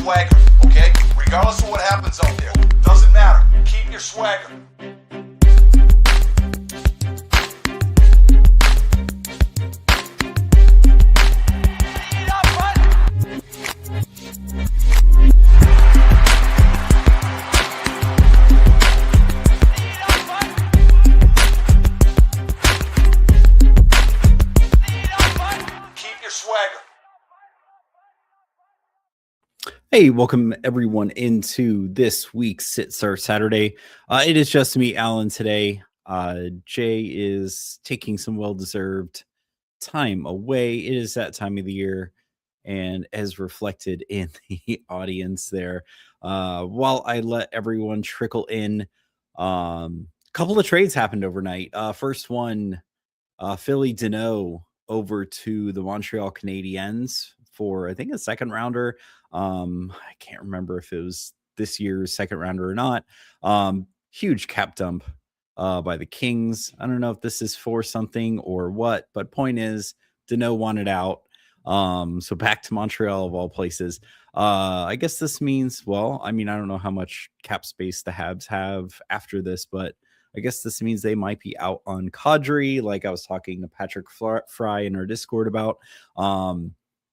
swagger, okay? Regardless of what happens out there. Doesn't matter. Keep your swagger. Hey, welcome everyone into this week's Sit Start Saturday. It is just me, Alan, today. Jay is taking some well-deserved time away. It is that time of the year, and as reflected in the audience there, while I let everyone trickle in, a couple of trades happened overnight. First one, Philly Deneau over to the Montreal Canadiens for, I think, a second rounder. I can't remember if it was this year's second rounder or not. Huge cap dump by the Kings. I don't know if this is for something or what, but point is, Deneau wanted out. So back to Montreal of all places. I guess this means, well, I mean, I don't know how much cap space the Habs have after this, but I guess this means they might be out on Kadri, like I was talking to Patrick Fry in our Discord about.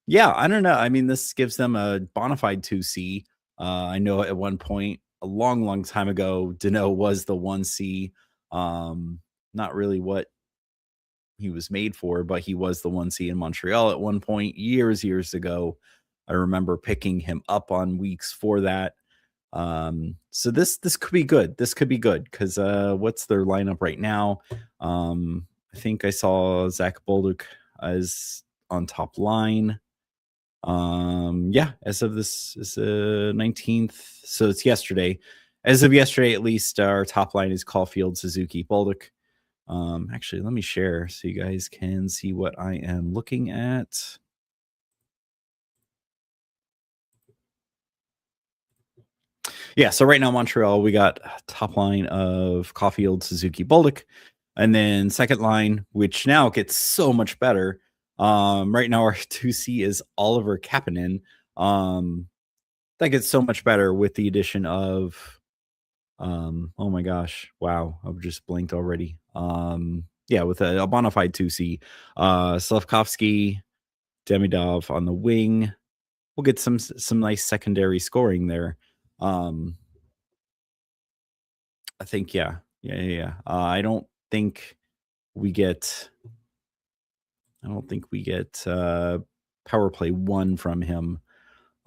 Yeah, I don't know. I mean, this gives them a bona fide 2C. I know at one point, a long time ago, Deneau was the 1C. Not really what he was made for, but he was the 1C in Montreal at one point, years ago. I remember picking him up on weeks for that. So this could be good. This could be good because what's their lineup right now? I think I saw Zach Bolduc as on top line. Yeah, as of this is 19th, so it's yesterday. As of yesterday, at least, our top line is Caulfield, Suzuki, Bolduc. Actually, let me share so you guys can see what I am looking at. Yeah, so right now, Montreal, we got top line of Caulfield, Suzuki, Bolduc, and then second line, which now gets so much better. Right now, our 2C is Oliver Kapanen. That gets so much better with the addition of, oh my gosh, wow, I've just blinked already. Yeah, with a bona fide 2C, Slavkovsky, Demidov on the wing. We'll get some nice secondary scoring there. I think, yeah. I don't think we get power play 1 from him.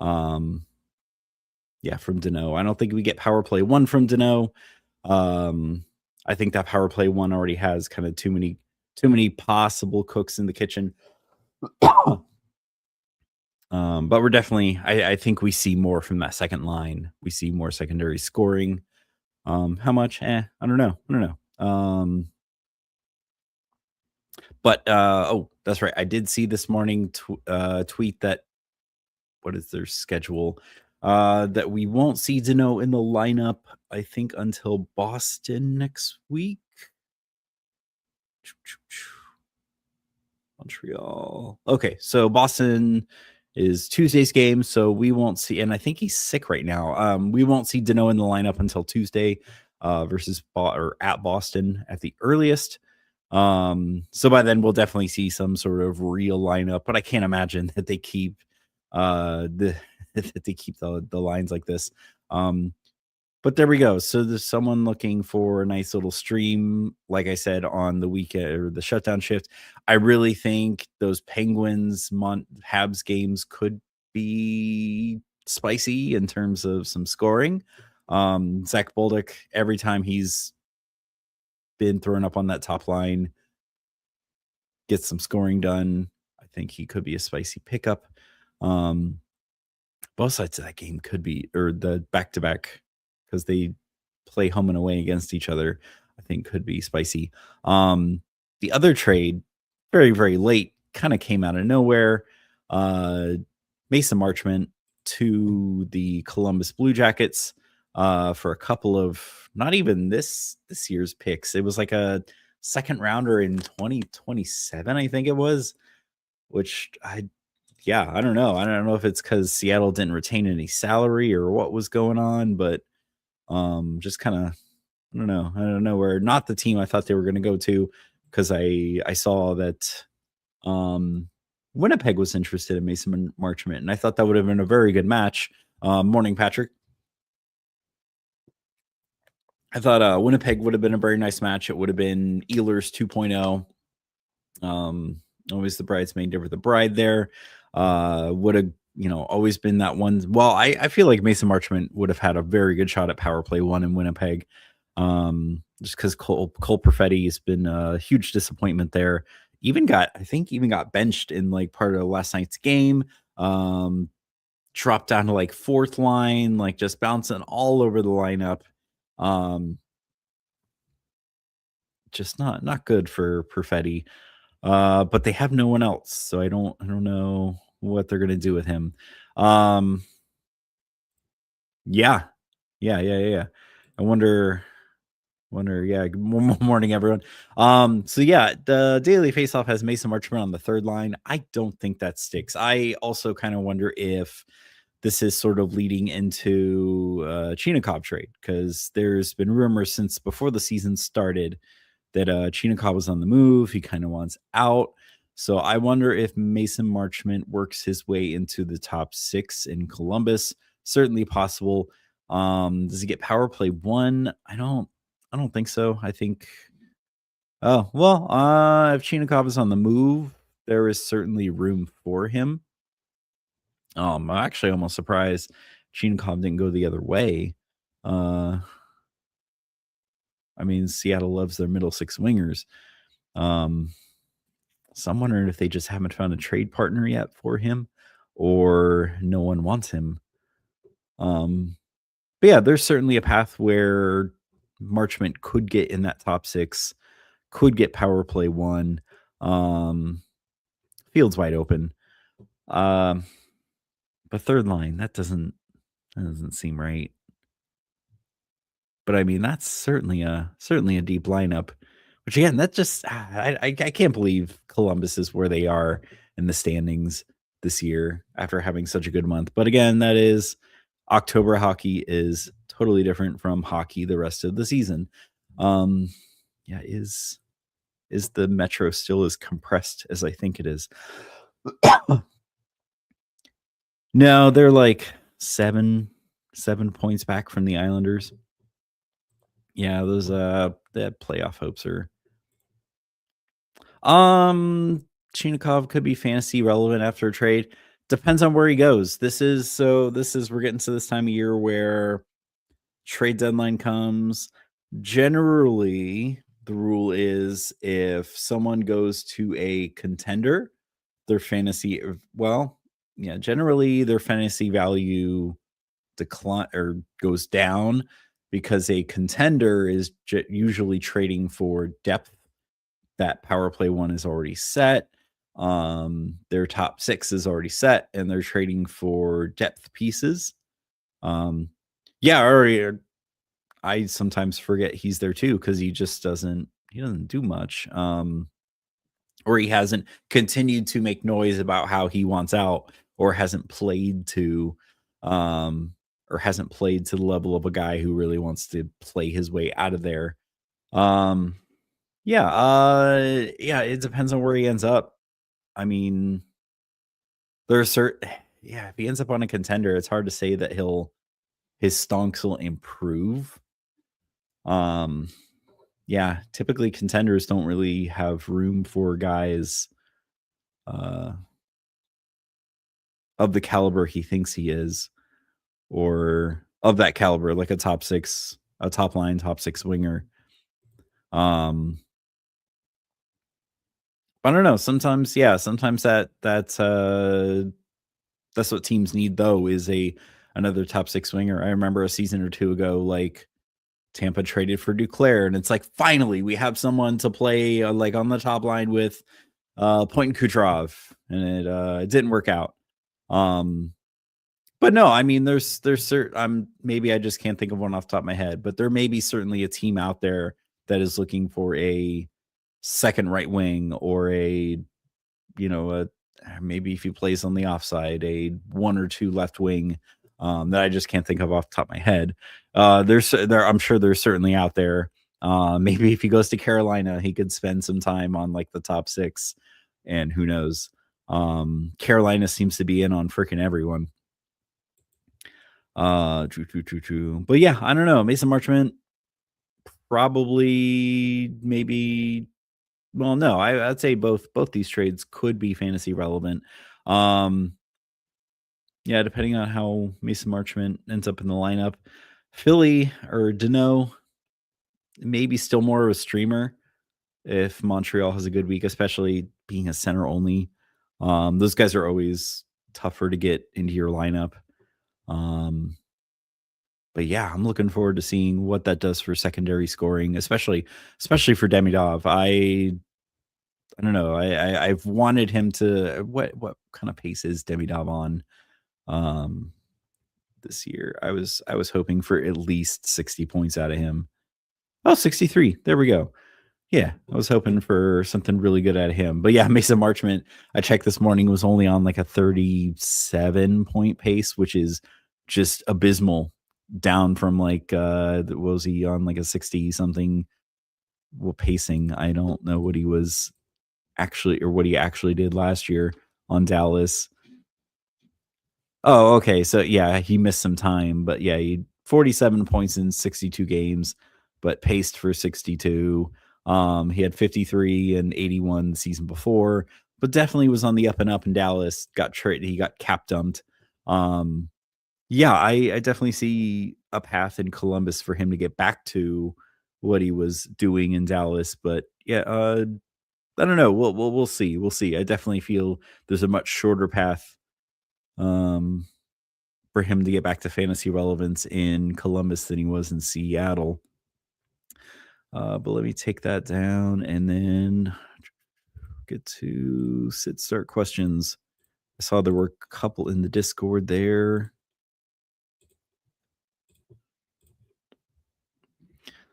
Yeah, from Deneau. I don't think we get power play 1 from Deneau. I think that power play 1 already has kind of too many possible cooks in the kitchen. But we're definitely, I think we see more from that second line. We see more secondary scoring. How much? I don't know. But oh, that's right. I did see this morning tweet that, what is their schedule? That we won't see Deneau in the lineup, I think, until Boston next week. Montreal. Okay, so Boston is Tuesday's game, so we won't see, and I think he's sick right now. We won't see Deneau in the lineup until Tuesday versus at Boston at the earliest. So by then we'll definitely see some sort of real lineup, but I can't imagine that they keep that they keep the lines like this. But there we go. So there's someone looking for a nice little stream, like I said, on the weekend or the shutdown shift. I really think those Penguins Habs games could be spicy in terms of some scoring. Zach Bolduc, every time he's been thrown up on that top line, gets some scoring done. I think he could be a spicy pickup. Both sides of that game could be, or the back-to-back, because they play home and away against each other, I think could be spicy. The other trade, very, very late, kind of came out of nowhere. Mason Marchment to the Columbus Blue Jackets for a couple of, not even this year's picks. It was like a second rounder in 2027, I think it was, which I yeah, I don't know. I don't know if it's because Seattle didn't retain any salary or what was going on, but just kind of I don't know. I don't know where not the team I thought they were going to go to because I saw that Winnipeg was interested in Mason Marchment, and I thought that would have been a very good match. Morning, Patrick. I thought Winnipeg would have been a very nice match. It would have been Ehlers 2.0. Always the bridesmaid, never the bride there. Would have, always been that one. Well, I feel like Mason Marchment would have had a very good shot at power play one in Winnipeg. Just because Cole Perfetti has been a huge disappointment there. I think even got benched in like part of last night's game. Dropped down to like fourth line, like just bouncing all over the lineup. Just not good for Perfetti. But they have no one else, so I don't know what they're gonna do with him. Yeah. I wonder. Yeah. Good morning, everyone. So yeah, the Daily Faceoff has Mason Marchment on the third line. I don't think that sticks. I also kind of wonder if this is sort of leading into Chinakhov trade because there's been rumors since before the season started that Chinakhov was on the move. He kind of wants out. So I wonder if Mason Marchment works his way into the top 6 in Columbus. Certainly possible. Does he get power play 1? I don't think so. I think if Chinakhov is on the move, there is certainly room for him. I'm actually almost surprised Chinakhov didn't go the other way. I mean, Seattle loves their middle 6 wingers. So I'm wondering if they just haven't found a trade partner yet for him or no one wants him. But yeah, there's certainly a path where Marchment could get in that top 6, could get power play 1. Field's wide open. But third line, that doesn't seem right. But I mean, that's certainly a deep lineup. Which again, that just I can't believe Columbus is where they are in the standings this year after having such a good month. But again, that is October hockey is totally different from hockey the rest of the season. Is the Metro still as compressed as I think it is? No, they're like 7 points back from the Islanders. Yeah, those that playoff hopes are. Chinakhov could be fantasy relevant after a trade. Depends on where he goes. We're getting to this time of year where trade deadline comes. Generally, the rule is if someone goes to a contender, generally their fantasy value decline or goes down because a contender is usually trading for depth. That power play 1 is already set. Their top 6 is already set, and they're trading for depth pieces. I sometimes forget he's there too because he just doesn't do much. Or he hasn't continued to make noise about how he wants out, or hasn't played to the level of a guy who really wants to play his way out of there. It depends on where he ends up. I mean, if he ends up on a contender, it's hard to say that his stonks will improve. Typically contenders don't really have room for guys of the caliber he thinks he is, or of that caliber, like a top line, top 6 winger. I don't know. Sometimes that's what teams need though, is another top 6 winger. I remember a season or 2 ago, like Tampa traded for Duclair, and it's like, finally we have someone to play like on the top line with Point and Kucherov, and it didn't work out. But no, I mean, there's certain, maybe I just can't think of one off the top of my head, but there may be certainly a team out there that is looking for a second right wing or a maybe if he plays on the offside, a 1 or 2 left wing that I just can't think of off the top of my head. I'm sure there's certainly out there. Maybe if he goes to Carolina, he could spend some time on like the top 6, and who knows. Carolina seems to be in on freaking everyone. True. But yeah, I don't know. Mason Marchment probably, maybe. Well, no, I'd say both these trades could be fantasy relevant. Yeah, depending on how Mason Marchment ends up in the lineup. Philly or Dano, maybe still more of a streamer if Montreal has a good week, especially being a center only. Those guys are always tougher to get into your lineup. But yeah, I'm looking forward to seeing what that does for secondary scoring, especially for Demidov. I don't know. I've wanted him to. What kind of pace is Demidov on this year? I was hoping for at least 60 points out of him. Oh, 63. There we go. Yeah, I was hoping for something really good out of him. But yeah, Mason Marchment, I checked this morning, was only on like a 37 point pace, which is just abysmal, down from like was he on like a 60 something pacing? I don't know what he was actually, or what he actually did last year on Dallas. Oh, okay. So yeah, he missed some time, but yeah, he 47 points in 62 games, but paced for 62. He had 53 and 81 the season before, but definitely was on the up and up in Dallas. He got cap dumped. Yeah, I definitely see a path in Columbus for him to get back to what he was doing in Dallas. But yeah, I don't know. We'll see. We'll see. I definitely feel there's a much shorter path for him to get back to fantasy relevance in Columbus than he was in Seattle. But let me take that down and then get to start questions. I saw there were a couple in the Discord there.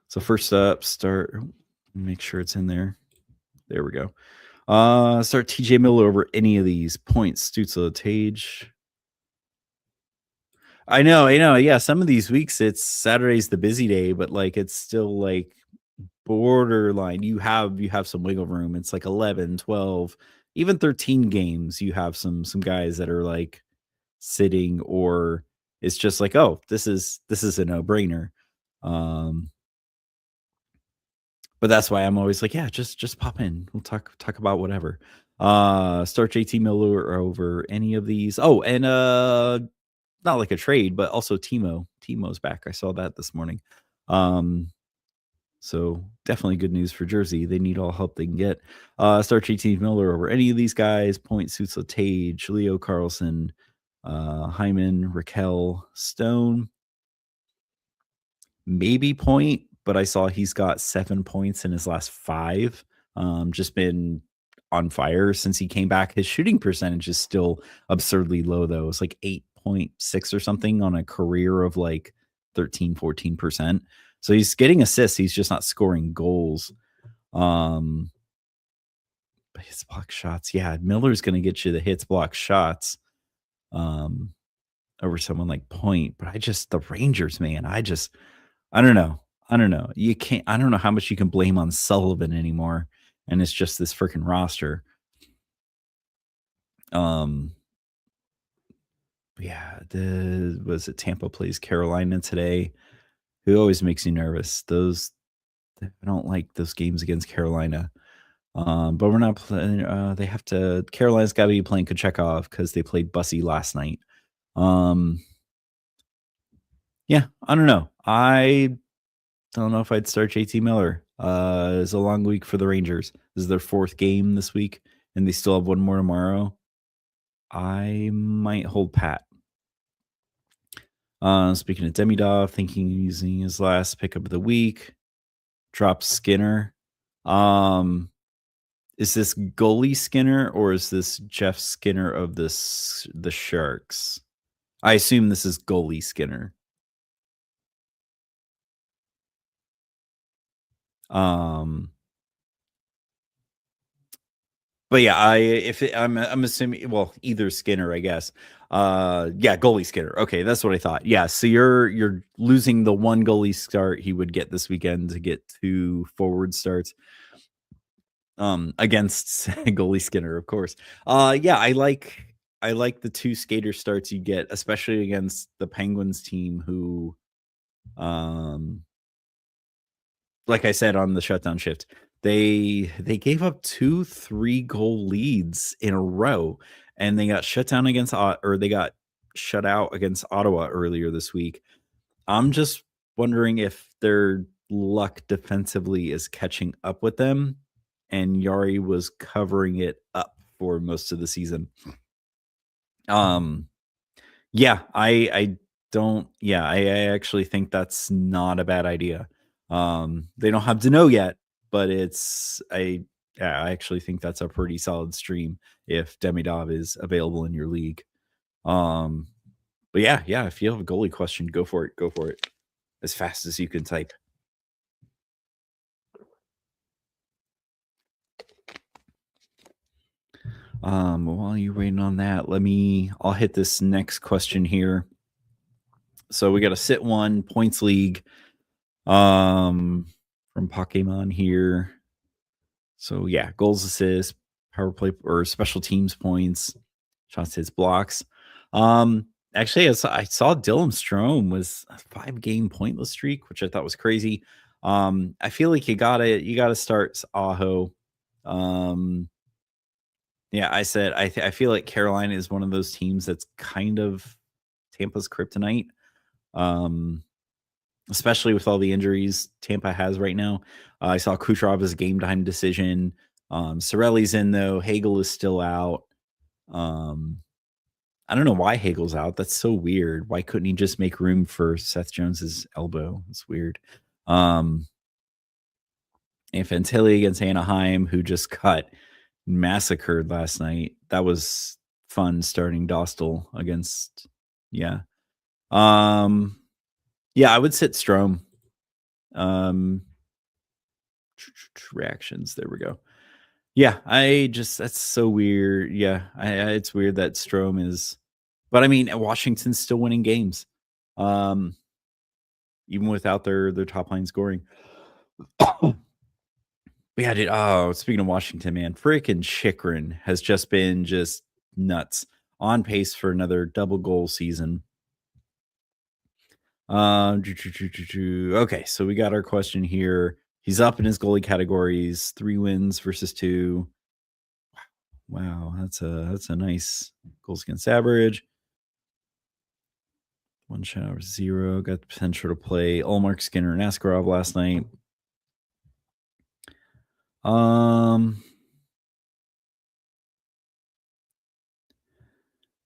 So first up, make sure it's in there. There we go. Start TJ Miller over any of these points. Stützle, Tage. I know. Yeah, some of these weeks it's Saturday's the busy day, but like it's still like borderline. You have some wiggle room. It's like 11, 12, even 13 games. You have some guys that are like sitting, or it's just like, oh, this is a no-brainer. But that's why I'm always like, yeah, just pop in. We'll talk about whatever. Start JT Miller over any of these. Oh, and not like a trade, but also Timo's back. I saw that this morning. So definitely good news for Jersey. They need all help they can get. Start JT Miller over any of these guys. Point Stützle, Tage, Leo Carlson, Hyman, Raquel, Stone. Maybe Point, but I saw he's got 7 points in his last 5. Just been on fire since he came back. His shooting percentage is still absurdly low, though. It's like 8.6 or something on a career of like 13-14%. So he's getting assists. He's just not scoring goals. But hits, block shots. Yeah, Miller's going to get you the hits, block shots over someone like Point. But the Rangers, man, I don't know. You can't. I don't know how much you can blame on Sullivan anymore, and it's just this freaking roster. Yeah. Was it Tampa plays Carolina today? Who always makes you nervous? I don't like those games against Carolina. But we're not playing. They have to. Carolina's got to be playing Kochekov because they played Bussy last night. Yeah, I don't know. I don't know if I'd start JT Miller. It's a long week for the Rangers. This is their 4th game this week, and they still have one more tomorrow. I might hold pat. Speaking of Demidov, thinking using his last pickup of the week, drop Skinner. Is this goalie Skinner or is this Jeff Skinner of the Sharks? I assume this is goalie Skinner. But yeah, I'm assuming, well, either Skinner, I guess. Yeah, goalie Skinner. Okay, that's what I thought. Yeah, so you're losing the one goalie start he would get this weekend to get 2 forward starts against goalie Skinner, of course. Yeah, I like the 2 skater starts you get, especially against the Penguins team who like I said on the shutdown shift, they gave up 2 3-goal leads in a row, and they got shut down against or they got shut out against Ottawa earlier this week. I'm just wondering if their luck defensively is catching up with them, and Yari was covering it up for most of the season. Yeah, I don't yeah, I actually think that's not a bad idea. They don't have to know yet, but I actually think that's a pretty solid stream if Demidov is available in your league. Um, but yeah, if you have a goalie question, go for it. Go for it as fast as you can type. While you're waiting on that, I'll hit this next question here. So we got a sit one points league from Pokemon here. So yeah, goals, assists, power play or special teams points, shots, hits, blocks. Actually, I saw Dylan Strome was a 5-game pointless streak, which I thought was crazy. I feel like you gotta start Aho. Yeah, I feel like Carolina is one of those teams that's kind of Tampa's kryptonite. Especially with all the injuries Tampa has right now. I saw Kucherov's game time decision. Cirelli's in though. Hagel is still out. I don't know why Hagel's out. That's so weird. Why couldn't he just make room for Seth Jones's elbow? It's weird. And Fantilli against Anaheim, who just got massacred last night. That was fun starting Dostal against, yeah. Yeah, I would sit Strome. Reactions. There we go. Yeah, that's so weird. Yeah, it's weird that Strome is, but I mean, Washington's still winning games, even without their top line scoring. Yeah, dude. Oh, speaking of Washington, man, freaking Chychrun has just been just nuts, on pace for another double goal season. Okay, so we got our question here. He's up in his goalie categories, 3 wins versus 2. Wow, that's a nice goals against average. 1 shot over 0. Got the potential to play Ullmark, Skinner, and Askarov last night.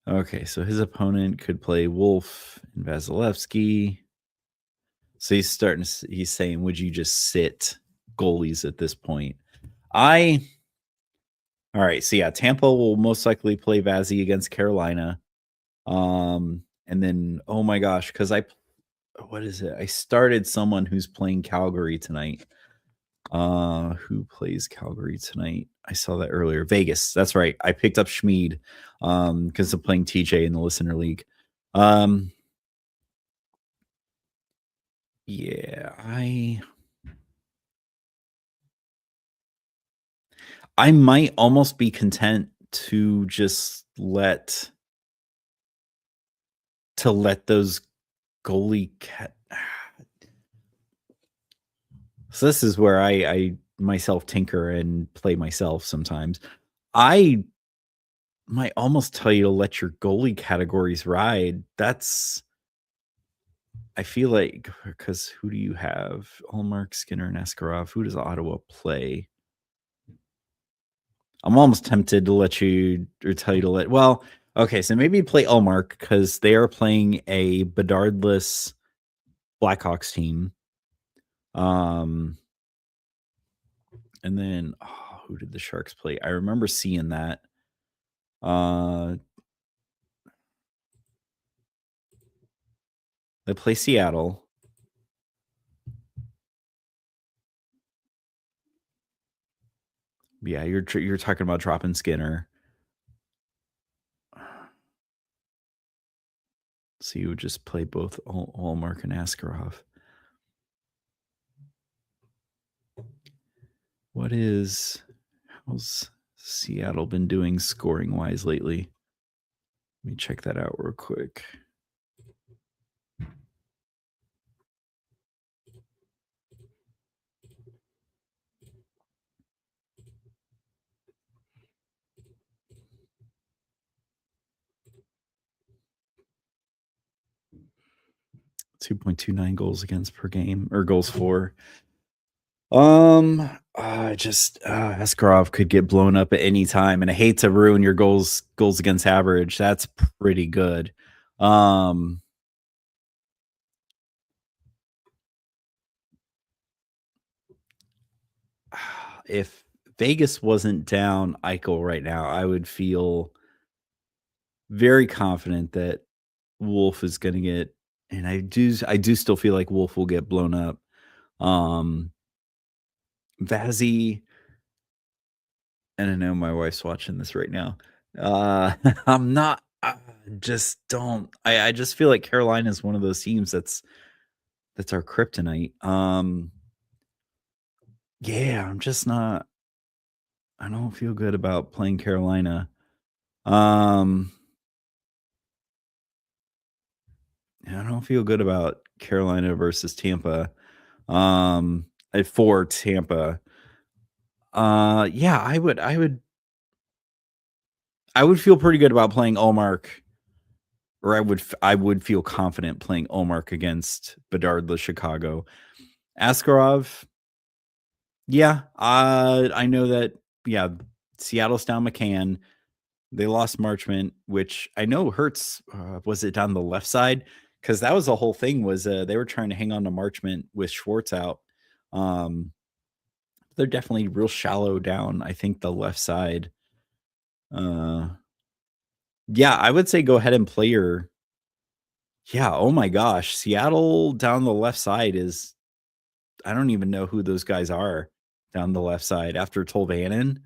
Okay, so his opponent could play Wolf and Vasilevsky. So he's saying, would you just sit goalies at this point? All right, so yeah, Tampa will most likely play Vazzy against Carolina. And then, oh my gosh, because what is it? I started someone who's playing Calgary tonight. Who plays Calgary tonight? I saw that earlier. Vegas. That's right. I picked up Schmid because I'm playing TJ in the listener league. Yeah, I might almost be content to just let those goalie So this is where I myself tinker and play myself sometimes. I might almost tell you to let your goalie categories ride. I feel like, because who do you have? Ullmark, Skinner, and Askarov. Who does Ottawa play? I'm almost tempted to let you, or tell you to let. Well, okay, so maybe play Ullmark because they are playing a Bedardless Blackhawks team. And then who did the Sharks play? I remember seeing that. They play Seattle. Yeah, you're talking about dropping Skinner. So you would just play both Allmark and Askarov. How's Seattle been doing scoring wise lately? Let me check that out real quick. .29 goals against per game, or goals for. Askarov could get blown up at any time, and I hate to ruin your goals against average. That's pretty good. If Vegas wasn't down Eichel right now, I would feel very confident that Wolf is going to get, and I do still feel like Wolf will get blown up. Vazzy, and I know my wife's watching this right now. I'm not. Just don't. I just feel like Carolina is one of those teams that's our kryptonite. Yeah, I'm just not. I don't feel good about playing Carolina. I don't feel good about Carolina versus Tampa. For Tampa. Yeah, I would feel pretty good about playing Allmark, or I would feel confident playing Allmark against Bedard the Chicago. Askarov, yeah, I know that. Yeah, Seattle's down McCann. They lost Marchment, which I know hurts. Was it down the left side? Because that was the whole thing. Was they were trying to hang on to Marchment with Schwartz out. They're definitely real shallow down. I think the left side. Yeah, I would say go ahead and play your. Yeah. Oh my gosh, Seattle down the left side is. I don't even know who those guys are down the left side after Tolvanen.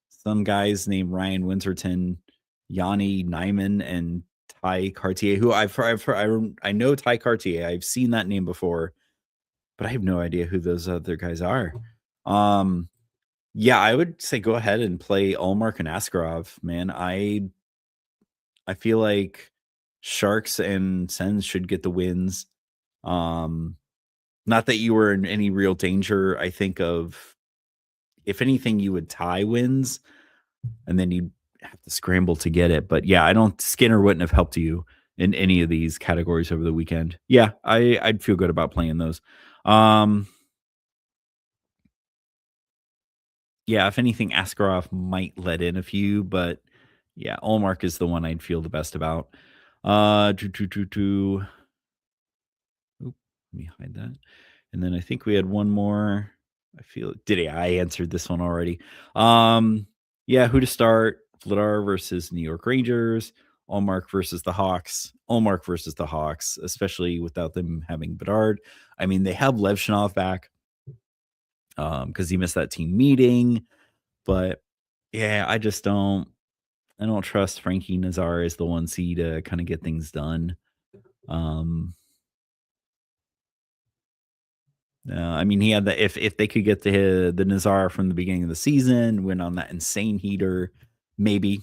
Some guys named Ryan Winterton, Yanni Nyman, and Ty Cartier, who I know Ty Cartier. I've seen that name before, but I have no idea who those other guys are. Yeah, I would say go ahead and play Allmark and Askarov, man. I feel like Sharks and Sens should get the wins. Not that you were in any real danger. I think of, if anything, you would tie wins, and then you'd have to scramble to get it. But yeah, Skinner wouldn't have helped you in any of these categories over the weekend. Yeah, I'd feel good about playing those. Yeah, if anything, Askarov might let in a few, but yeah, Allmark is the one I'd feel the best about. Oop, let me hide that. And then I think we had one more. I answered this one already. Yeah, who to start? Vladar versus New York Rangers. Allmark versus the Hawks. Allmark versus the Hawks, especially without them having Bedard. I mean, they have Levchinov back because he missed that team meeting. But yeah, I don't trust Frankie Nazar as the 1C to kind of get things done. I mean, he had the if they could get the Nazar from the beginning of the season, went on that insane heater, maybe.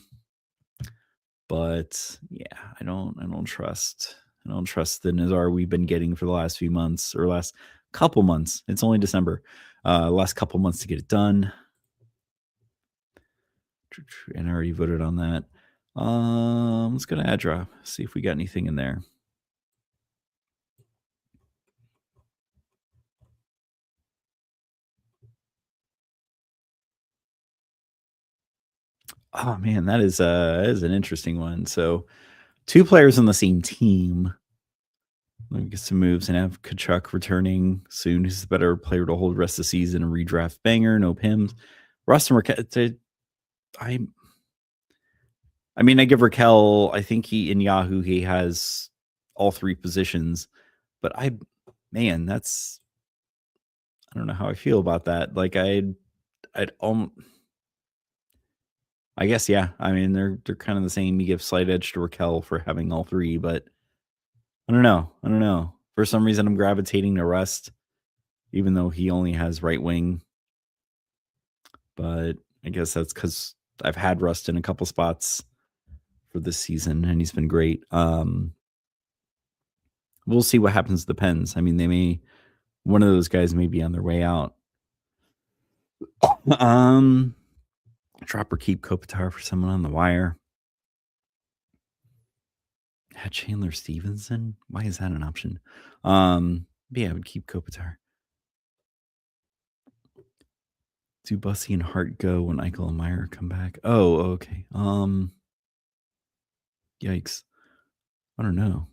But yeah, I don't trust the Nazar we've been getting for the last few months, or last couple months. It's only December. Last couple months to get it done. And I already voted on that. Let's go to Adra, see if we got anything in there. Oh man, that is an interesting one. So 2 players on the same team. Let me get some moves and have Tkachuk returning soon. He's a better player to hold the rest of the season and redraft banger, no Pims. Rustin Raquel, I mean, I give Raquel, I think in Yahoo, he has all 3 positions, but that's, I don't know how I feel about that. Like I'd I guess, yeah. I mean, they're kind of the same. You give slight edge to Raquel for having all three, but I don't know. I don't know. For some reason, I'm gravitating to Rust, even though he only has right wing. But I guess that's because I've had Rust in a couple spots for this season, and he's been great. We'll see what happens to the Pens. I mean, one of those guys may be on their way out. Drop or keep Kopitar for someone on the wire. Had Chandler Stevenson. Why is that an option? Yeah, I would keep Kopitar. Do Bussy and Hart go when Eichel and Meyer come back? Oh, okay. Yikes. I don't know.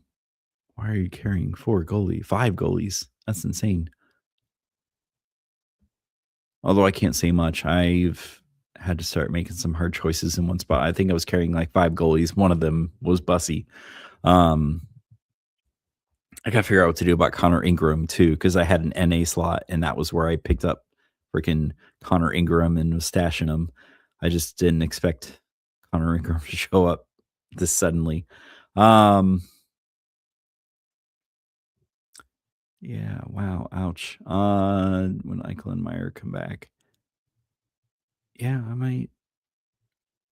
Why are you carrying 5 goalies? That's insane. Although I can't say much. I've had to start making some hard choices in one spot. I think I was carrying like 5 goalies. One of them was Bussy. I got to figure out what to do about Connor Ingram too, because I had an NA slot, and that was where I picked up freaking Connor Ingram and was stashing him. I just didn't expect Connor Ingram to show up this suddenly. Yeah, wow, ouch. When Eichel and Meyer come back. Yeah, I might.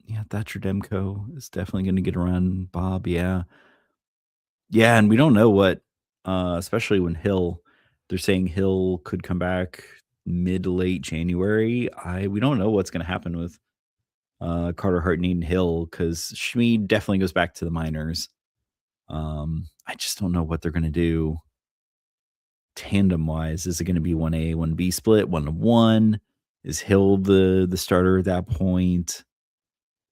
Yeah, Thatcher Demko is definitely going to get around Bob. Yeah. Yeah, and we don't know what, especially when they're saying Hill could come back mid to late January. We don't know what's going to happen with Carter Hart and Hill, because Schmid definitely goes back to the minors. I just don't know what they're going to do tandem wise. Is it going to be 1A, 1B split, 1-1? Is Hill the starter at that point?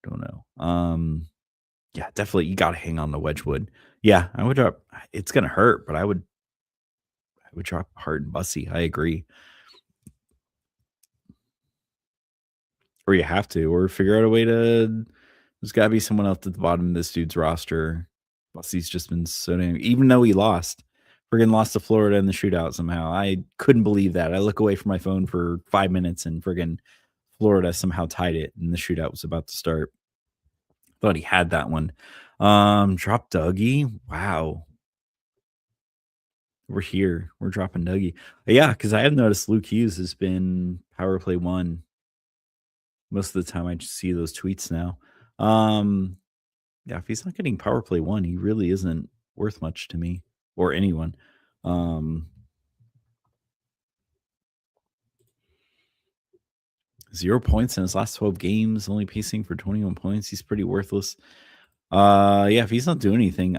Don't know. Yeah, definitely you got to hang on to Wedgwood. Yeah, I would drop. It's going to hurt, but I would drop Hart and Bussy. I agree. Or you have to, or figure out a way to. There's got to be someone else at the bottom of this dude's roster. Bussy's just been so damn. Even though he lost to Florida in the shootout somehow. I couldn't believe that. I look away from my phone for 5 minutes and friggin' Florida somehow tied it, and the shootout was about to start. Thought he had that one. Drop Dougie. Wow. We're here. We're dropping Dougie. Yeah, because I have noticed Luke Hughes has been power play 1 most of the time. I just see those tweets now. Yeah, if he's not getting power play 1, he really isn't worth much to me or anyone. 0 points in his last 12 games, only pacing for 21 points. He's pretty worthless. Yeah, if he's not doing anything,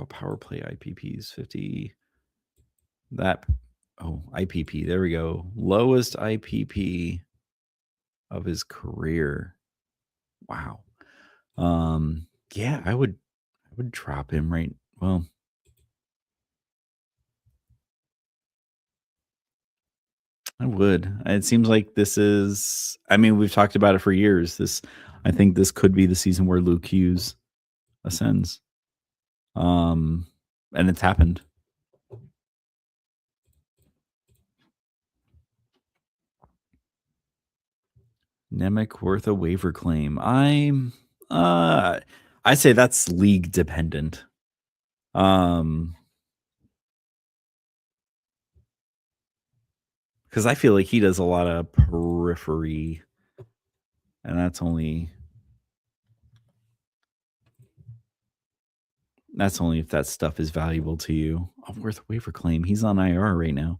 power play IPPs 50. IPP. There we go. Lowest IPP of his career. Wow. Yeah, I would drop him right. Well, I would. It seems like this is. I mean, we've talked about it for years. I think this could be the season where Luke Hughes ascends. And it's happened. Nemec worth a waiver claim. I say that's league dependent. Because I feel like he does a lot of periphery, and that's only if that stuff is valuable to you. Worth a waiver claim. He's on IR right now.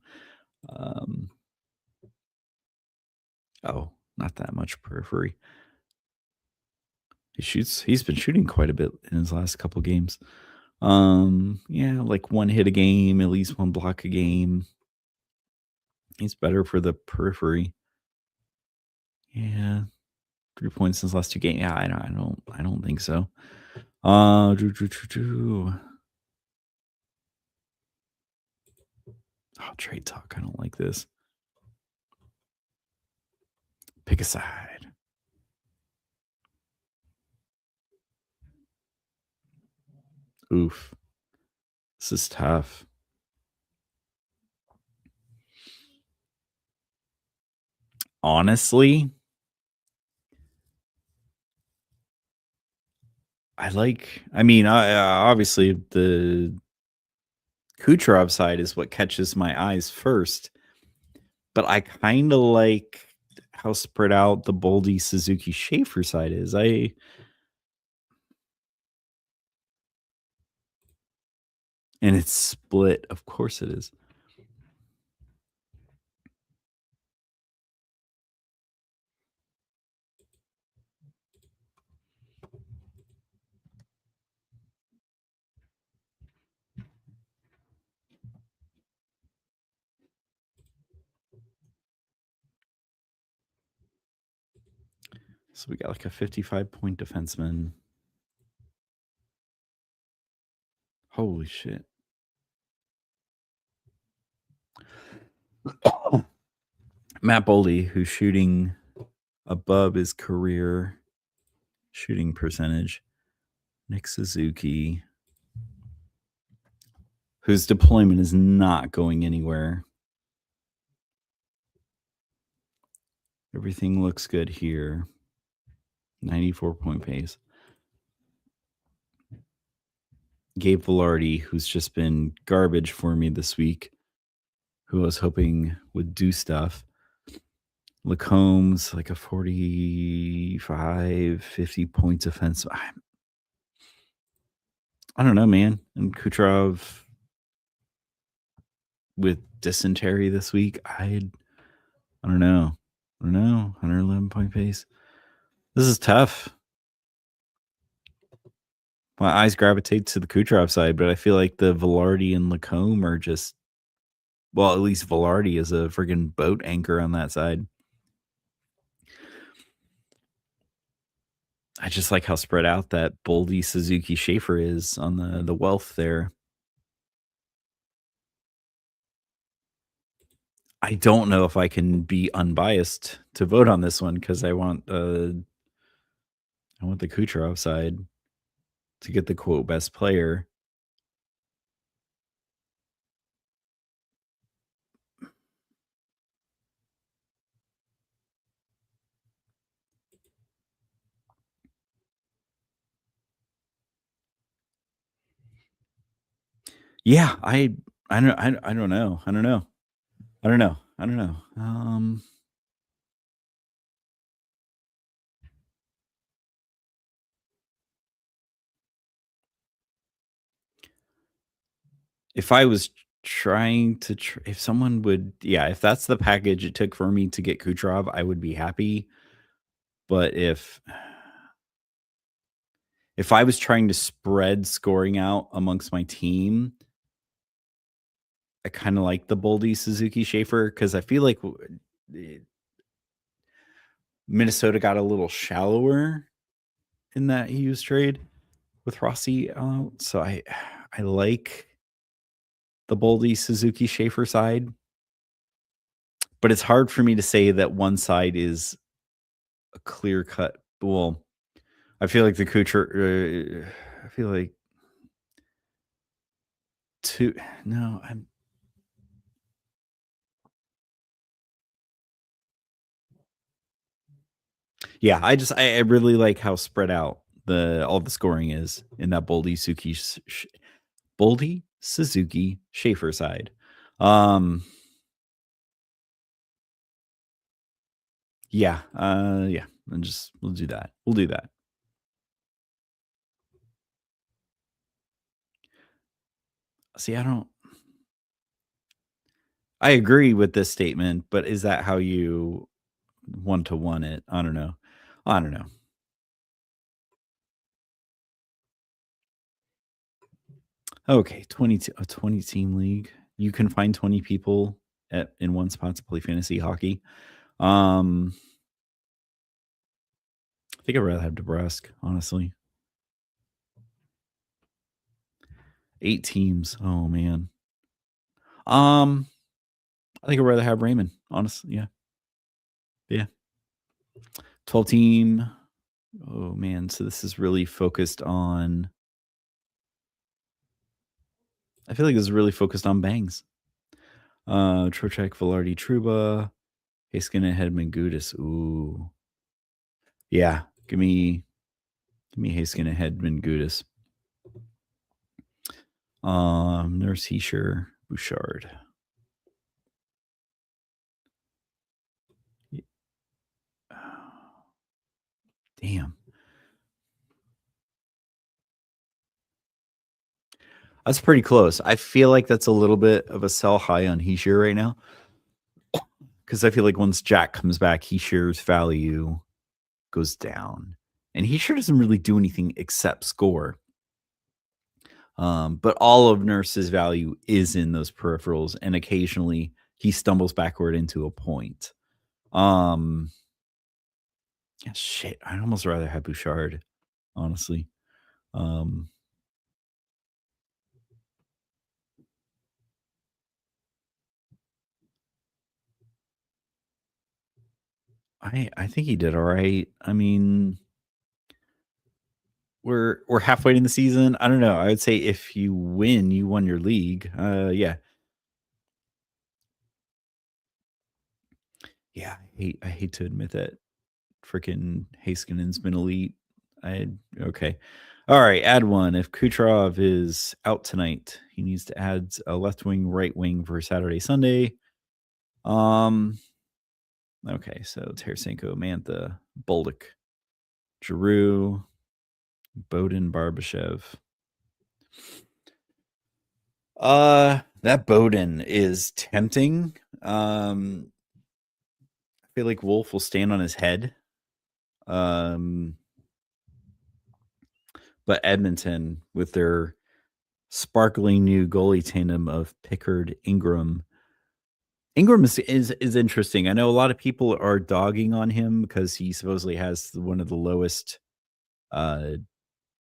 Not that much periphery. He's been shooting quite a bit in his last couple games. Yeah, like 1 hit a game, at least 1 block a game. He's better for the periphery. Yeah. 3 points in his last 2 games. Yeah, I don't think so. Trade talk. I don't like this. Pick a side. Oof. This is tough. honestly, obviously the Kucherov side is what catches my eyes first, but I kind of like how spread out the Boldy Suzuki Schaefer side is. And it's split. Of course it is. So we got like a 55-point defenseman. Holy shit. Matt Boldy, who's shooting above his career shooting percentage. Nick Suzuki, whose deployment is not going anywhere. Everything looks good here. 94-point pace. Gabe Velarde, who's just been garbage for me this week, who I was hoping would do stuff. Lacomb's like a 45, 50 points offense. I don't know, man. And Kucherov with dysentery this week. I don't know. 111-point pace. This is tough. My eyes gravitate to the Kucherov side, but I feel like the Velarde and Lacombe are just, well, at least Velarde is a friggin' boat anchor on that side. I just like how spread out that Boldy Suzuki Schaefer is on the wealth there. I don't know if I can be unbiased to vote on this one because I want the Kucherov side to get the quote best player. Yeah, I don't know. If I was trying to, if someone would, if that's the package it took for me to get Kucherov, I would be happy. But if I was trying to spread scoring out amongst my team, I kind of like the Boldy Suzuki Schaefer because I feel like Minnesota got a little shallower in that Hughes trade with Rossi out. So I like the Boldy Suzuki Schaefer side, but it's hard for me to say that one side is a clear cut. Well, I feel like the Kucher. I feel like two. No, I'm. Yeah, I really like how spread out all the scoring is in that Boldy Suzuki Schaefer side. Yeah, yeah. And we'll do that. We'll do that. See, I agree with this statement, but is that how you 1-to-1 it? I don't know. Okay, 20 team league. You can find 20 people in one spot to play fantasy hockey. I think I'd rather have DeBrusque, honestly. 8 teams. Oh man. I think I'd rather have Raymond, honestly. Yeah. Yeah. 12 team. Oh man. So this is really focused on. I feel like this is really focused on bangs. Trocheck, Velarde, Trouba, Heiskanen, Hedman, Gudis. Ooh. Yeah. Give me Heiskanen, Hedman, Gudis. Nurse Heischer, Bouchard. Damn. That's pretty close. I feel like that's a little bit of a sell high on Heischer right now. Because I feel like once Jack comes back, Heischer's value goes down. And Heischer doesn't really do anything except score. But all of Nurse's value is in those peripherals, and occasionally he stumbles backward into a point. Yeah, shit. I'd almost rather have Bouchard, honestly. I think he did all right. I mean, we're halfway in the season. I don't know. I would say if you win, you won your league. Yeah. Yeah, I hate to admit that freaking Haskinen's been elite. Okay. All right, add one. If Kucherov is out tonight, he needs to add a left wing, right wing for Saturday, Sunday. Okay, so Tarasenko, Mantha, Bolduc, Giroux, Bowden, Barbashev. That Bowden is tempting. I feel like Wolf will stand on his head. But Edmonton, with their sparkling new goalie tandem of Pickard, Ingram. Ingram is interesting. I know a lot of people are dogging on him because he supposedly has one of the lowest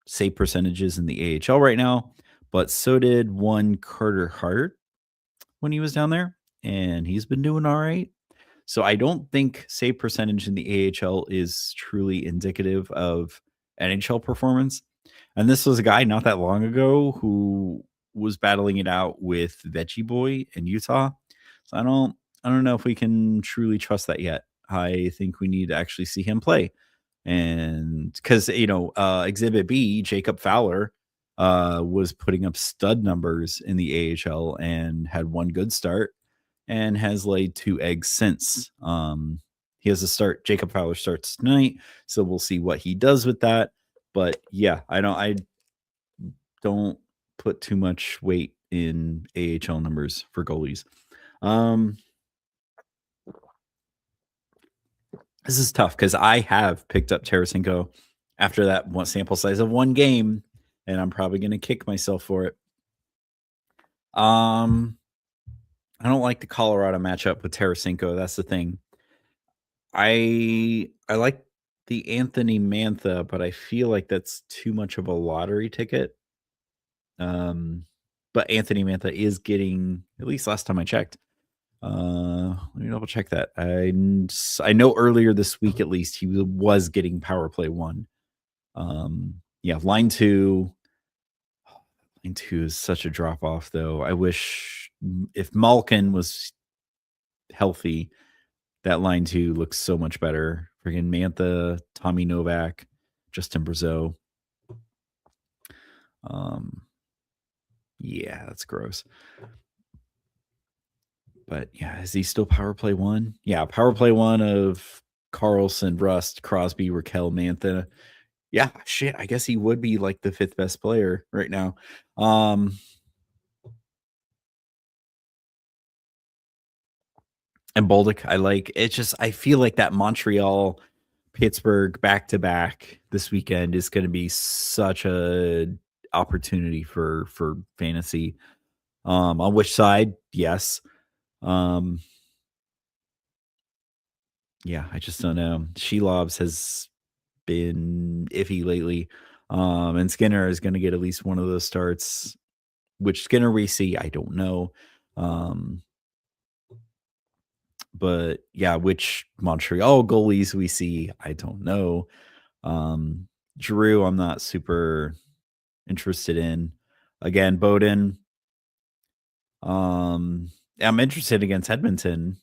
save percentages in the AHL right now, but so did one Carter Hart when he was down there, and he's been doing all right. So I don't think save percentage in the AHL is truly indicative of NHL performance. And this was a guy not that long ago who was battling it out with Veggie Boy in Utah. So I don't know if we can truly trust that yet. I think we need to actually see him play. And because Exhibit B, Jacob Fowler, was putting up stud numbers in the AHL and had one good start and has laid 2 eggs since. He has a start. Jacob Fowler starts tonight, so we'll see what he does with that. But yeah, I don't put too much weight in AHL numbers for goalies. This is tough because I have picked up Tarasenko after that one sample size of one game, and I'm probably going to kick myself for it. I don't like the Colorado matchup with Tarasenko. That's the thing. I like the Anthony Mantha, but I feel like that's too much of a lottery ticket. But Anthony Mantha is getting, at least last time I checked. Let me double check that. I know earlier this week, at least, he was getting power play 1. Yeah, line 2. Line 2 is such a drop off, though. I wish if Malkin was healthy, that line 2 looks so much better. Friggin' Mantha, Tommy Novak, Justin Brazeau. Yeah, that's gross. But yeah, is he still power play 1? Yeah, power play 1 of Carlson, Rust, Crosby, Raquel, Mantha. Yeah, shit. I guess he would be like the 5th best player right now. And Bolduc, I like. It's just I feel like that Montreal Pittsburgh back-to-back this weekend is going to be such a opportunity for fantasy. On which side? Yes. Yeah, I just don't know. Shelovs has been iffy lately. And Skinner is going to get at least one of those starts. Which Skinner we see, I don't know. But yeah, which Montreal goalies we see, I don't know. Giroux, I'm not super interested in. Again, Bowden. I'm interested against Edmonton.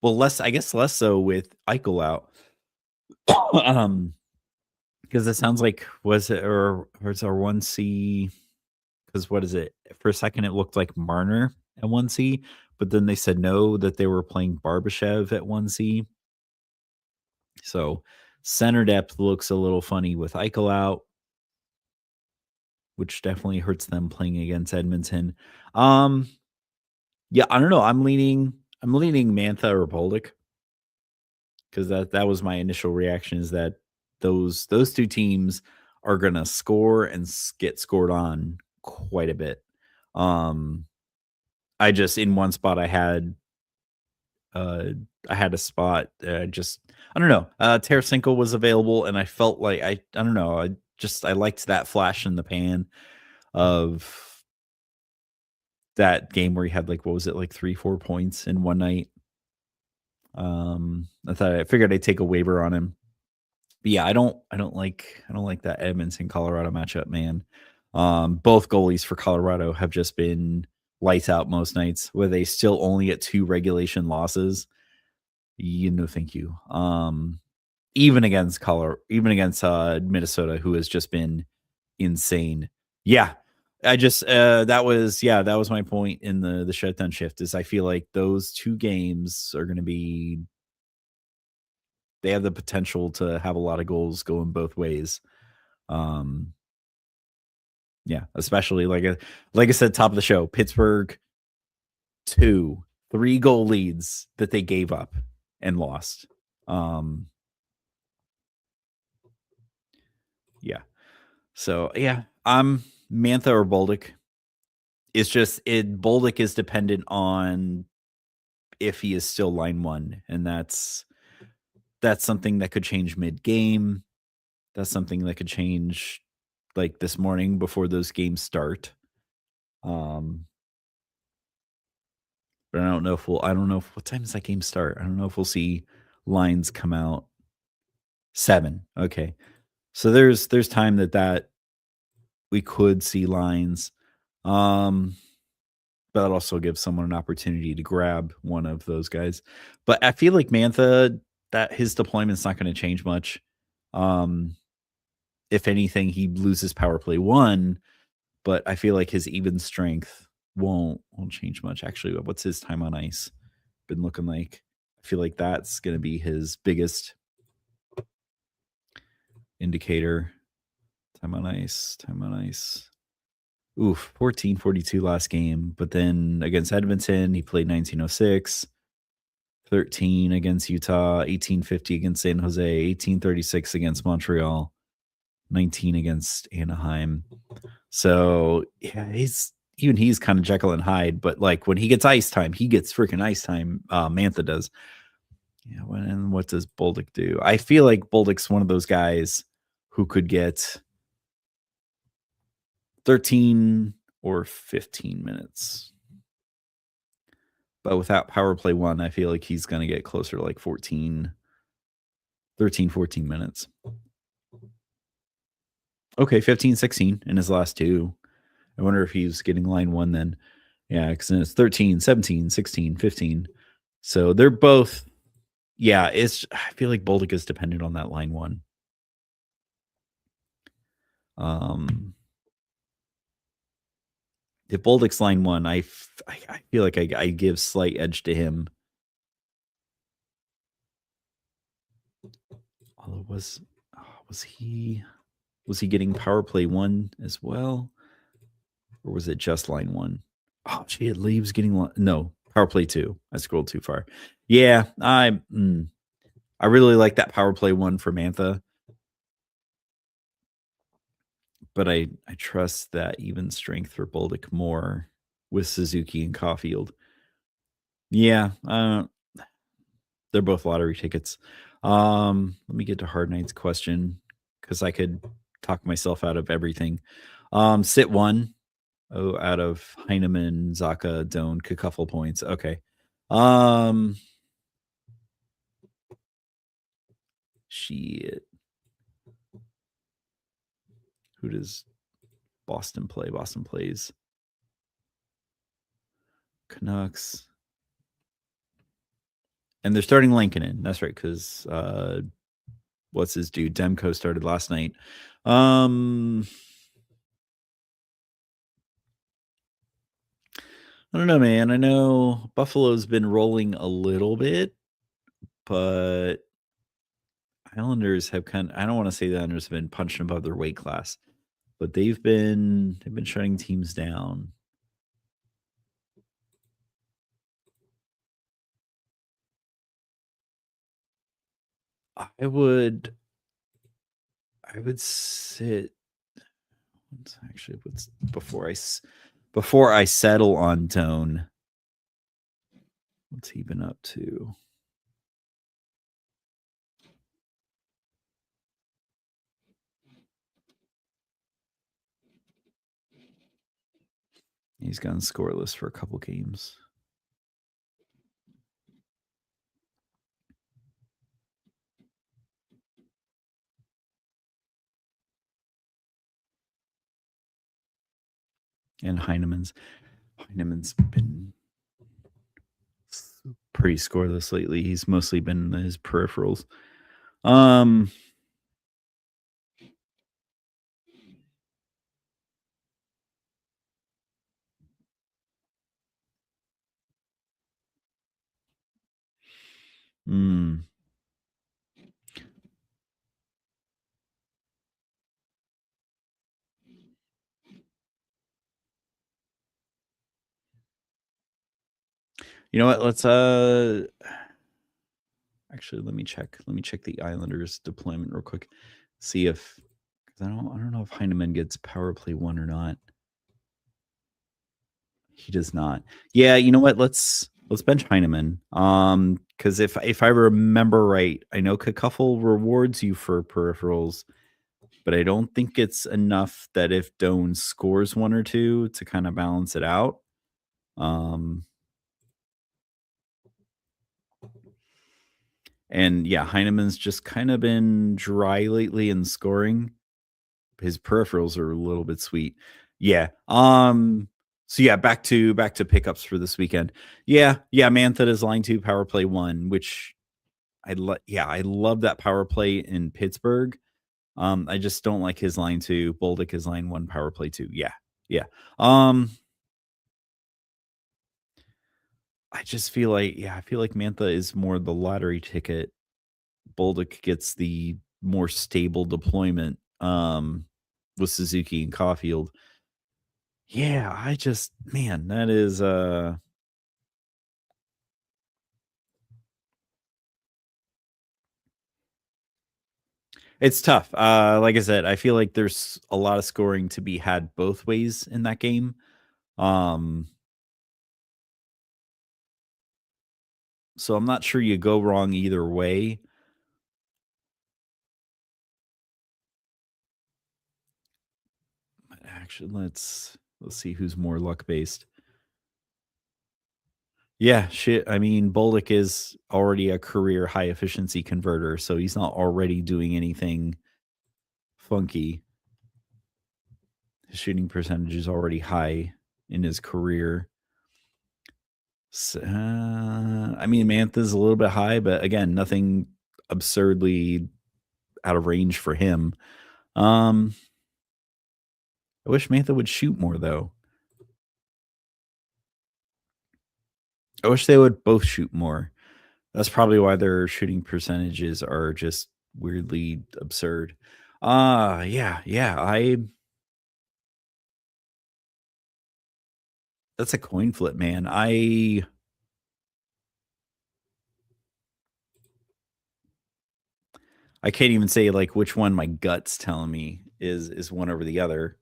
Well, I guess less so with Eichel out. Because it sounds like was it or was our 1C? Because what is it? For a second, it looked like Marner at 1C, but then they said no, that they were playing Barbashev at 1C. So center depth looks a little funny with Eichel out, which definitely hurts them playing against Edmonton. Yeah, I don't know. I'm leaning Mantha or Bolduc, because that was my initial reaction, is that those two teams are gonna score and get scored on quite a bit. I just, in one spot I had a spot, just I don't know. Tarasenko was available, and I felt like I don't know. I liked that flash in the pan of that game where he had, like, what was it, like 3-4 points in one night. I figured I'd take a waiver on him. But yeah, I don't like that Edmonton Colorado matchup, man. Both goalies for Colorado have just been lights out most nights, where they still only get 2 regulation losses. Thank you. Even against Minnesota, who has just been insane. Yeah. I just that was my point in the shutdown shift, is I feel like those 2 games are going to be, they have the potential to have a lot of goals going both ways. Yeah, especially like I said, top of the show, Pittsburgh 3 goal leads that they gave up and lost. Yeah. So yeah, I'm Mantha or Bolduc. It's just Bolduc is dependent on if he is still line 1, and that's something that could change mid-game. That's something that could change like this morning before those games start. But I don't know if what time does that game start? I don't know if we'll see lines come out. 7. Okay. So there's time that we could see lines. But that also gives someone an opportunity to grab one of those guys. But I feel like Mantha, that his deployment's not going to change much. If anything, he loses power play 1, but I feel like his even strength won't change much. Actually, what's his time on ice been looking like? I feel like that's going to be his biggest indicator. Time on ice. Oof, 1442 last game. But then against Edmonton, he played 1906, 13 against Utah, 1850 against San Jose, 1836 against Montreal, 19 against Anaheim. So yeah, he's kind of Jekyll and Hyde, but like when he gets ice time, he gets freaking ice time. Mantha does. Yeah, and what does Bolduc do? I feel like Bolduc's one of those guys who could get 13 or 15 minutes. But without power play 1, I feel like he's going to get closer to like 13, 14 minutes. Okay, 15, 16 in his last 2. I wonder if he's getting line 1 then. Yeah, because then it's 13, 17, 16, 15. So they're both, yeah, I feel like Bolduc is dependent on that line 1. If Bolduc's line 1, I feel like I give slight edge to him. Although was he getting power play 1 as well, or was it just line 1? Oh, gee, it leaves getting no power play 2. I scrolled too far. Yeah, I really like that power play 1 for Mantha, but I trust that even strength for Bolduc more with Suzuki and Caulfield. Yeah, they're both lottery tickets. Let me get to Hard Knight's question, because I could talk myself out of everything. Sit 1. Oh, out of Heineman, Zaka, Doan, Cacuffle points. Okay. Shit. Who does Boston play? Boston plays Canucks. And they're starting Lankinen. That's right, because what's his dude? Demko started last night. I don't know, man. I know Buffalo's been rolling a little bit, but Islanders have I don't want to say the Islanders have been punching above their weight class, but they've been shutting teams down. I would sit. Actually, what's before I settle on Tone? What's he been up to? He's gone scoreless for a couple games. And Heineman's been pretty scoreless lately. He's mostly been his peripherals. You know what? Let's actually let me check the Islanders deployment real quick. See if I don't know if Heineman gets power play 1 or not. He does not. Yeah, you know what? Let's bench Heineman. Because if I remember right, I know Cacuffle rewards you for peripherals, but I don't think it's enough that if Doan scores 1 or 2 to kind of balance it out. And yeah, Heineman's just kind of been dry lately in scoring. His peripherals are a little bit sweet. Yeah. So yeah, back to pickups for this weekend. Yeah. Mantha is line 2, power play 1, which I love that power play in Pittsburgh. I just don't like his line 2. Bolduc is line 1, power play 2. Yeah. I just feel like Mantha is more the lottery ticket. Bolduc gets the more stable deployment with Suzuki and Caulfield. Yeah, that is it's tough. Like I said, I feel like there's a lot of scoring to be had both ways in that game. So I'm not sure you go wrong either way. But actually, let's see who's more luck based. Yeah, shit. I mean, Bolduc is already a career high efficiency converter, so he's not already doing anything funky. His shooting percentage is already high in his career. So, I mean, Mantha's a little bit high, but again, nothing absurdly out of range for him. I wish Mantha would shoot more, though. I wish they would both shoot more. That's probably why their shooting percentages are just weirdly absurd. Yeah. That's a coin flip, man. I can't even say like which one my gut's telling me is one over the other.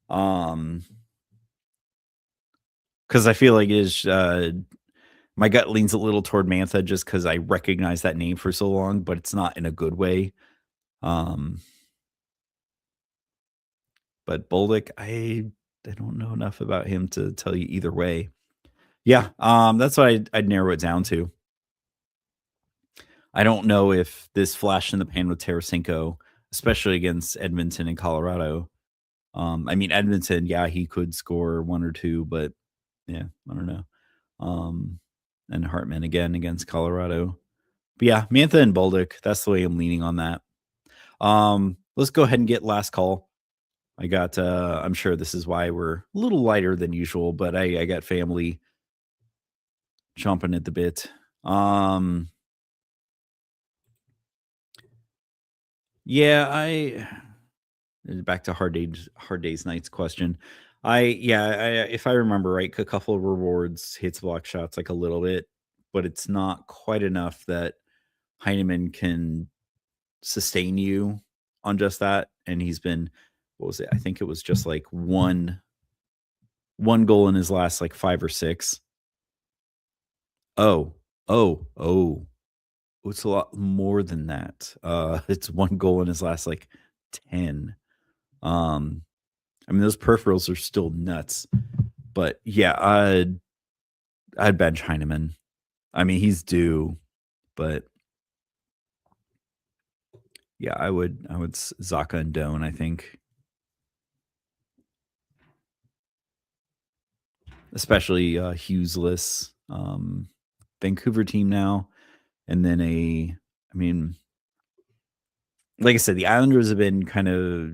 Because I feel like my gut leans a little toward Mantha just because I recognize that name for so long, but it's not in a good way. But Bolduc, I don't know enough about him to tell you either way. Yeah, that's what I'd narrow it down to. I don't know if this flash in the pan with Tarasenko, especially against Edmonton and Colorado. I mean, Edmonton, yeah, he could score 1 or 2, but yeah, I don't know. and Hartman again against Colorado. But yeah, Mantha and Bolduc. That's the way I'm leaning on that. Let's go ahead and get last call. I got I'm sure this is why we're a little lighter than usual, but I got family chomping at the bit. Yeah, back to hard days nights question. If I remember right, a couple of rewards, hits, block shots, like a little bit, but it's not quite enough that Heineman can sustain you on just that. And he's been, what was it? I think it was just like one goal in his last like 5 or 6. Oh, it's a lot more than that. It's 1 goal in his last like 10. I mean, those peripherals are still nuts, but yeah, I'd bench Heineman. I mean, he's due, but yeah, I would Zaka and Doan, I think. Especially Hughesless, Vancouver team now. And then I mean, like I said, the Islanders have been kind of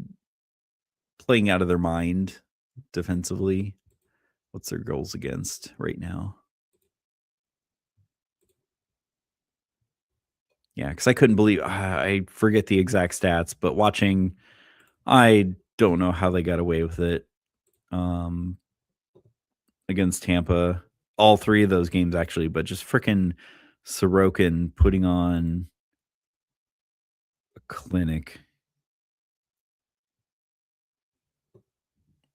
playing out of their mind defensively. What's their goals against right now? Yeah, because I couldn't believe, I forget the exact stats, but watching, I don't know how they got away with it against Tampa. All 3 of those games, actually, but just freaking Sorokin putting on a clinic.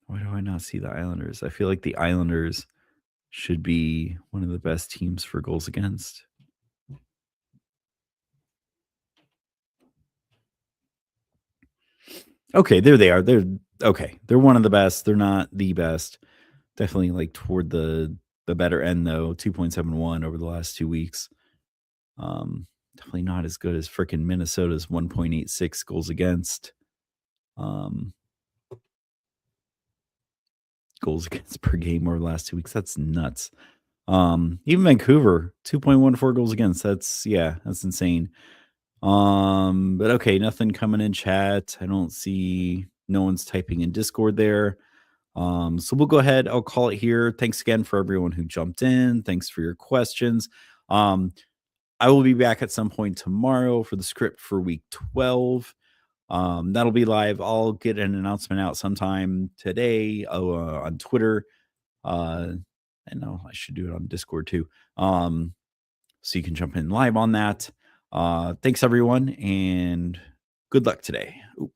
Why do I not see the Islanders? I feel like the Islanders should be one of the best teams for goals against. Okay, there they are. They're okay. They're one of the best. They're not the best. Definitely like toward the better end though. 2.71 over the last 2 weeks. Definitely not as good as freaking Minnesota's 1.86 goals against. Goals against per game over the last 2 weeks. That's nuts. Even Vancouver, 2.14 goals against. That's insane. But okay, nothing coming in chat. I don't see, no one's typing in Discord there. So we'll go ahead. I'll call it here. Thanks again for everyone who jumped in. Thanks for your questions. I will be back at some point tomorrow for the script for week 12. That'll be live. I'll get an announcement out sometime today on Twitter. I know I should do it on Discord too. So you can jump in live on that. Thanks everyone, and good luck today. Ooh.